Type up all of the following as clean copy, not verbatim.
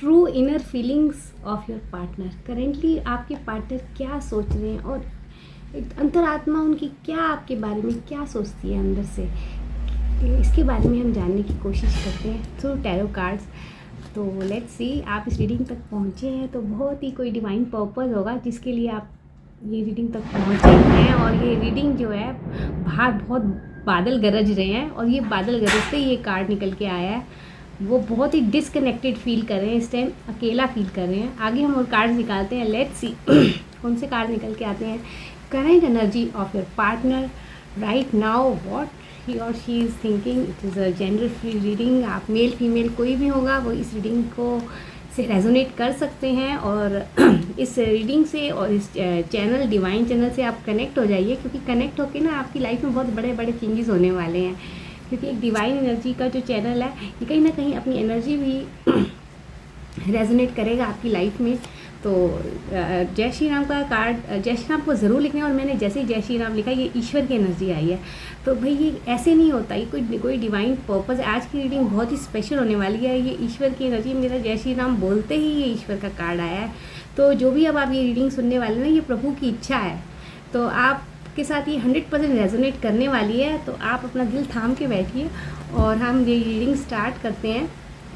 True inner feelings of your partner. Currently आपके partner क्या सोच रहे हैं और एक अंतरात्मा उनकी क्या आपके बारे में क्या सोचती है अंदर से, इसके बारे में हम जानने की कोशिश करते हैं थ्रू टैरो कार्ड्स। तो लेट्स सी, आप इस रीडिंग तक पहुँचे हैं तो बहुत ही कोई डिवाइन पर्पस होगा जिसके लिए आप ये रीडिंग तक पहुँचे हैं। और ये रीडिंग जो है, बाहर बहुत बादल गरज रहे हैं और ये बादल गरजते ही ये कार्ड निकल के आया है। वो बहुत ही डिसकनेक्टेड फील कर रहे हैं इस टाइम, अकेला फील कर रहे हैं। आगे हम और कार्ड निकालते हैं, लेट्स सी कौन से कार्ड निकल के आते हैं। Current energy of your partner right now, what he और she is thinking. It is a gender free reading, आप मेल फीमेल कोई भी होगा वो इस रीडिंग को से रेजोनेट कर सकते हैं। और इस रीडिंग से और इस चैनल डिवाइन चैनल से आप कनेक्ट हो जाइए, क्योंकि कनेक्ट होके ना आपकी लाइफ में बहुत बड़े बड़े चेंजेस होने वाले हैं। क्योंकि एक डिवाइन एनर्जी का जो चैनल है ये कहीं ना कहीं अपनी एनर्जी भी रेजोनेट करेगा आपकी लाइफ में। तो जय श्री राम का कार्ड, जय श्री राम को ज़रूर लिखना है। और मैंने जैसे ही जय श्री राम लिखा, ये ईश्वर की एनर्जी आई है। तो भाई ये ऐसे नहीं होता, ये कोई डिवाइन पर्पस है। आज की रीडिंग बहुत ही स्पेशल होने वाली है। ये ईश्वर की एनर्जी, मेरा जय श्री राम बोलते ही ये ईश्वर का कार्ड आया है। तो जो भी अब आप ये रीडिंग सुनने वाले ना, ये प्रभु की इच्छा है। तो आप के साथ ये 100% रेजोनेट करने वाली है। तो आप अपना दिल थाम के बैठिए और हम ये रीडिंग स्टार्ट करते हैं।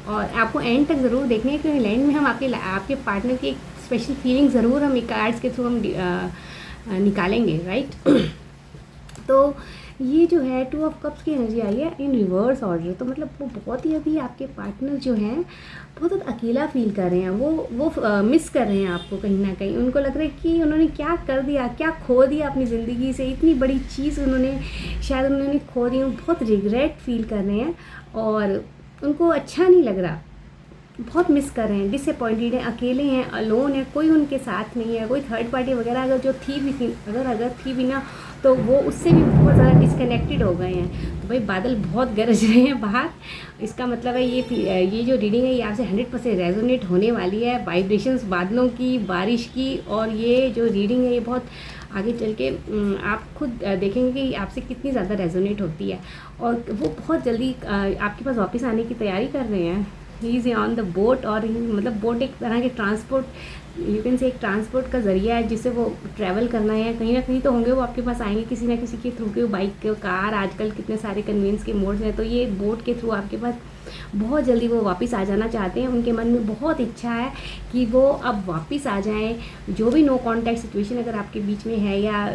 और आपको एंड तक ज़रूर देखनी है, क्योंकि एंड में हम आपके पार्टनर की एक स्पेशल फीलिंग ज़रूर हम कार्ड्स के थ्रू हम निकालेंगे, राइट। तो ये जो है 2 ऑफ कप्स की एनर्जी आई है इन रिवर्स ऑर्डर। तो मतलब वो बहुत ही अभी आपके पार्टनर जो हैं बहुत अकेला फील कर रहे हैं। वो मिस कर रहे हैं आपको कहीं ना कहीं। उनको लग रहा है कि उन्होंने क्या कर दिया, क्या खो दिया अपनी ज़िंदगी से। इतनी बड़ी चीज़ उन्होंने खो दी। बहुत रिग्रेट फील कर रहे हैं और उनको अच्छा नहीं लग रहा, बहुत मिस कर रहे हैं, डिसअपॉइंटेड हैं, अकेले हैं, अलोन है, कोई उनके साथ नहीं है। कोई थर्ड पार्टी वगैरह अगर जो थी भी थी अगर थी भी ना, तो वो उससे भी बहुत ज़्यादा डिसकनेक्टेड हो गए हैं। तो भाई बादल बहुत गरज रहे हैं बाहर। इसका मतलब है ये जो रीडिंग है ये आपसे 100% रेजोनेट होने वाली है। वाइब्रेशंस बादलों की, बारिश की। और ये जो रीडिंग है ये बहुत आगे चल के आप खुद देखेंगे कि आपसे कितनी ज़्यादा रेजोनेट होती है। और वो बहुत जल्दी आपके पास वापस आने की तैयारी कर रहे हैं। He is on the boat. और मतलब बोट एक तरह के ट्रांसपोर्ट, यू कैन से एक ट्रांसपोर्ट का ज़रिया है जिससे वो ट्रैवल करना है। कहीं ना कहीं तो होंगे वो आपके पास आएंगे किसी ना किसी के थ्रू के, बाइक के, कार, आजकल कितने सारे कन्वीनियंस के मोड्स हैं। तो ये बोट के थ्रू आपके पास बहुत जल्दी वो वापस आ जाना चाहते हैं। उनके मन में बहुत इच्छा है कि वो अब वापस आ जाएं। जो भी नो कॉन्टैक्ट सिचुएशन अगर आपके बीच में है या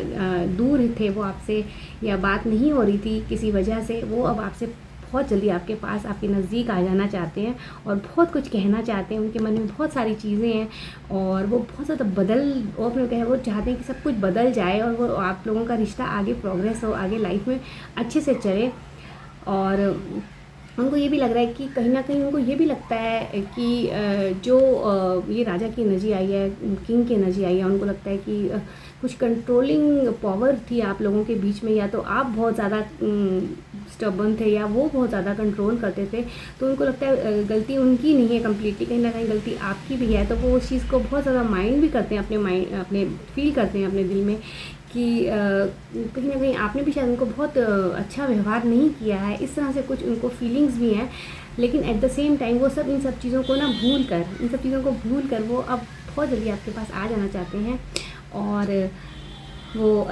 दूर थे वो आपसे, या बात नहीं हो रही थी किसी वजह से, वो अब आपसे बहुत जल्दी आपके पास, आपके नज़दीक आ जाना चाहते हैं और बहुत कुछ कहना चाहते हैं। उनके मन में बहुत सारी चीज़ें हैं और वो बहुत ज़्यादा वो चाहते हैं कि सब कुछ बदल जाए और वो आप लोगों का रिश्ता आगे प्रोग्रेस हो, आगे लाइफ में अच्छे से चले। और उनको ये भी लग रहा है कि कहीं ना कहीं उनको ये भी लगता है कि जो ये राजा की एनर्जी आई है, किंग की एनर्जी आई है, उनको लगता है कि कुछ कंट्रोलिंग पावर थी आप लोगों के बीच में। या तो आप बहुत ज़्यादा स्टबर्न थे या वो बहुत ज़्यादा कंट्रोल करते थे। तो उनको लगता है गलती उनकी नहीं है कम्प्लीटली, कहीं ना कहीं गलती आपकी भी है। तो वो उस चीज़ को बहुत ज़्यादा माइंड भी करते हैं, अपने फील करते हैं अपने दिल में कि कहीं ना कहीं आपने भी शायद उनको बहुत अच्छा व्यवहार नहीं किया है। इस तरह से कुछ उनको फीलिंग्स भी हैं। लेकिन एट द सेम टाइम वो इन सब चीज़ों को ना भूल कर वो अब बहुत जल्दी आपके पास आ जाना चाहते हैं। और वो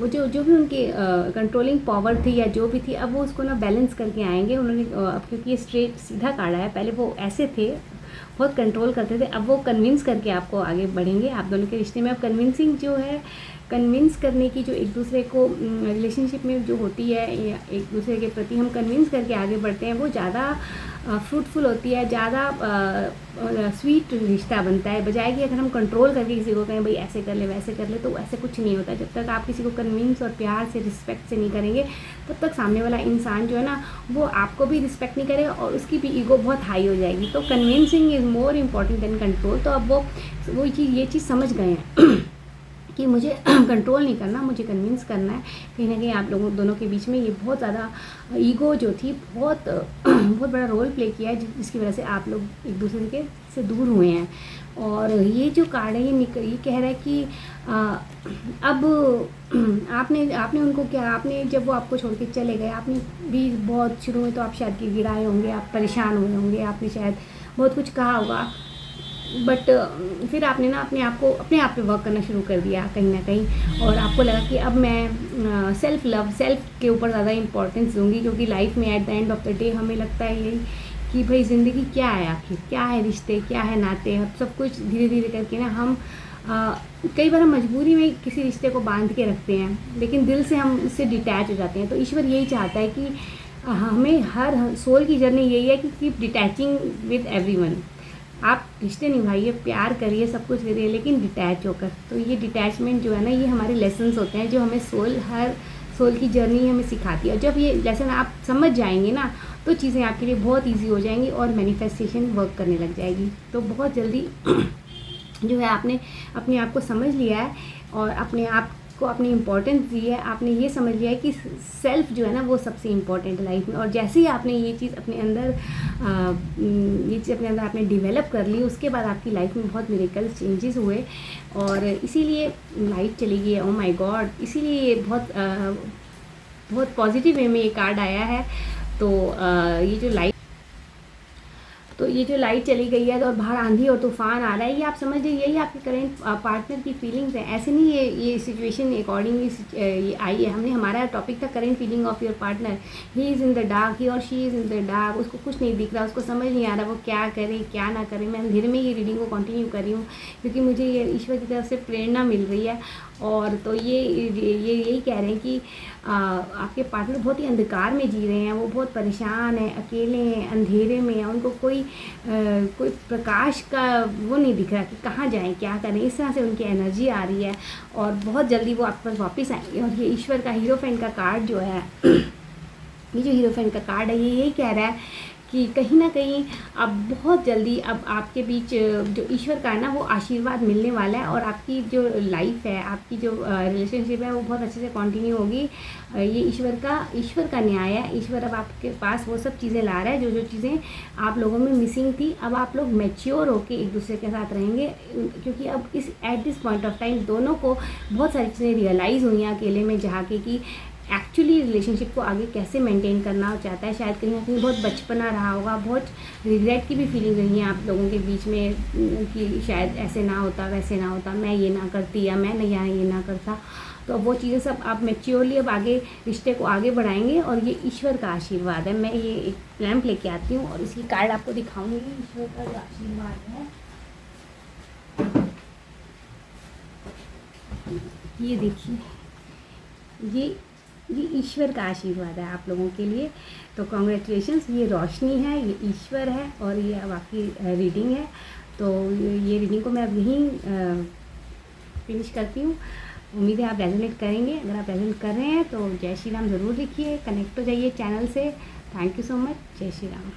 जो भी उनकी कंट्रोलिंग पावर थी या जो भी थी, अब वो उसको ना बैलेंस करके आएंगे। उन्होंने अब क्योंकि ये स्ट्रेट सीधा कार्ड है, पहले वो ऐसे थे, बहुत कंट्रोल करते थे, अब वो कन्विंस करके आपको आगे बढ़ेंगे। आप दोनों के रिश्ते में अब कन्विंसिंग जो है, कन्विंस करने की जो एक दूसरे को रिलेशनशिप में जो होती है या एक दूसरे के प्रति हम कन्विंस करके आगे बढ़ते हैं, वो ज़्यादा फ्रूटफुल होती है, ज़्यादा स्वीट रिश्ता बनता है। बजाय कि अगर हम कंट्रोल करके किसी को कहें भाई ऐसे कर ले वैसे कर ले, तो ऐसे कुछ नहीं होता। जब तक आप किसी को कन्विंस और प्यार से, रिस्पेक्ट से नहीं करेंगे, तब तक सामने वाला इंसान जो है ना, वो आपको भी रिस्पेक्ट नहीं करेगा और उसकी भी ईगो बहुत हाई हो जाएगी। तो convincing is more important than control. तो अब वो ये चीज़ समझ गए हैं कि मुझे कंट्रोल नहीं करना, मुझे कन्विंस करना है। कहीं ना कहीं आप लोगों दोनों के बीच में ये बहुत ज़्यादा ईगो जो थी बहुत बहुत बड़ा रोल प्ले किया है, जिसकी वजह से आप लोग एक दूसरे के से दूर हुए हैं। और ये जो कार्ड है ये कह रहा है कि अब आपने उनको क्या, आपने जब वो आपको छोड़ के चले गए, आपने भी बहुत शुरू में तो आप शायद गिड़गिड़ाए होंगे, आप परेशान हुए होंगे, आपने शायद बहुत कुछ कहा होगा, बट फिर आपने ना अपने आप पे वर्क करना शुरू कर दिया कहीं ना कहीं। और आपको लगा कि अब मैं सेल्फ लव, सेल्फ के ऊपर ज़्यादा इंपॉर्टेंस दूंगी, क्योंकि लाइफ में at the end of the day हमें लगता है यही कि भाई ज़िंदगी क्या है, आखिर क्या है, रिश्ते क्या है, नाते, अब सब कुछ धीरे धीरे करके ना हम कई बार हम मजबूरी में किसी रिश्ते को बांध के रखते हैं, लेकिन दिल से हम उससे डिटैच हो जाते हैं। तो ईश्वर यही चाहता है कि हमें हर सोल की जर्नी यही है कि कीप डिटैचिंग विद एवरीवन। आप रिश्ते निभाइए, प्यार करिए, सब कुछ करिए, लेकिन डिटैच होकर। तो ये डिटैचमेंट जो है ना, ये हमारे लेसन्स होते हैं जो हमें हर सोल की जर्नी हमें सिखाती है। और जब ये लेसन आप समझ जाएंगे ना, तो चीज़ें आपके लिए बहुत ईजी हो जाएंगी और मैनिफेस्टेशन वर्क करने लग जाएगी। तो बहुत जल्दी जो है आपने अपने आप को समझ लिया है और अपने आप को अपनी इम्पोर्टेंस दी है। आपने ये समझ लिया है कि सेल्फ जो है ना वो सबसे इम्पोर्टेंट है लाइफ में। और जैसे ही आपने ये चीज़ अपने अंदर आपने डेवलप कर ली, उसके बाद आपकी लाइफ में बहुत मिरेकल चेंजेस हुए। और इसीलिए लाइट चली गई है, ओ माय गॉड। इसीलिए ये बहुत पॉजिटिव वे में ये कार्ड आया है। तो ये जो लाइट चली गई है और बाहर आंधी और तूफान आ रहा है, ये आप समझ लीजिए यही आपके करेंट पार्टनर की फीलिंग्स हैं। ऐसे नहीं ये सिचुएशन अकॉर्डिंगली ये आई है। हमारा टॉपिक था current feeling of your partner. He is in the dark, he और she is in the dark. उसको कुछ नहीं दिख रहा, उसको समझ नहीं आ रहा वो क्या करे क्या ना करे। मैं अंधेरे में ये रीडिंग को कंटिन्यू कर रही हूँ, क्योंकि मुझे ये ईश्वर की तरफ से प्रेरणा मिल रही है। और तो ये यही कह रहे हैं कि आपके पार्टनर बहुत ही अंधकार में जी रहे हैं, वो बहुत परेशान हैं, अकेले हैं, अंधेरे में हैं। उनको कोई प्रकाश का वो नहीं दिख रहा कि कहाँ जाएं, क्या करें। इस तरह से उनकी एनर्जी आ रही है और बहुत जल्दी वो आपके पास वापस आएंगे। और ये ईश्वर का हीरोफेंट का कार्ड जो है ये जो हीरोफेंट का कार्ड है, ये यही कह रहा है कि कहीं ना कहीं अब बहुत जल्दी अब आपके बीच जो ईश्वर का है ना वो आशीर्वाद मिलने वाला है। और आपकी जो लाइफ है, आपकी जो रिलेशनशिप है, वो बहुत अच्छे से कंटिन्यू होगी। ये ईश्वर का न्याय है। ईश्वर अब आपके पास वो सब चीज़ें ला रहा है जो चीज़ें आप लोगों में मिसिंग थी। अब आप लोग मैच्योर होके एक दूसरे के साथ रहेंगे, क्योंकि अब at this point of time दोनों को बहुत सारी चीज़ें रियलाइज़ हुई हैं अकेले में जहाँ के कि एक्चुअली रिलेशनशिप को आगे कैसे मेंटेन करना चाहता है। शायद कहीं ना कहीं बहुत बचपना रहा होगा, बहुत रिग्रेट की भी फीलिंग रही है आप लोगों के बीच में कि शायद ऐसे ना होता, वैसे ना होता, मैं ये ना करती या मैं यहाँ ये ना करता। तो वो चीज़ें सब आप मैच्योरली अब आगे रिश्ते को आगे बढ़ाएंगे। और ये ईश्वर का आशीर्वाद है। मैं ये एक लैंप लेके आती हूँ और इसकी कार्ड आपको दिखाऊंगी। ईश्वर का जो आशीर्वाद है ये देखिए, ये ईश्वर का आशीर्वाद है आप लोगों के लिए। तो कॉन्ग्रेचुलेशंस। ये रोशनी है, ये ईश्वर है और ये अब आपकी रीडिंग है। तो ये रीडिंग को मैं अब यहीं फिनिश करती हूँ। उम्मीद है आप रेजोनेट करेंगे। अगर आप रेजोनेट कर रहे हैं तो जय श्री राम ज़रूर लिखिए, कनेक्ट हो जाइए चैनल से। Thank you so much. जय श्री राम।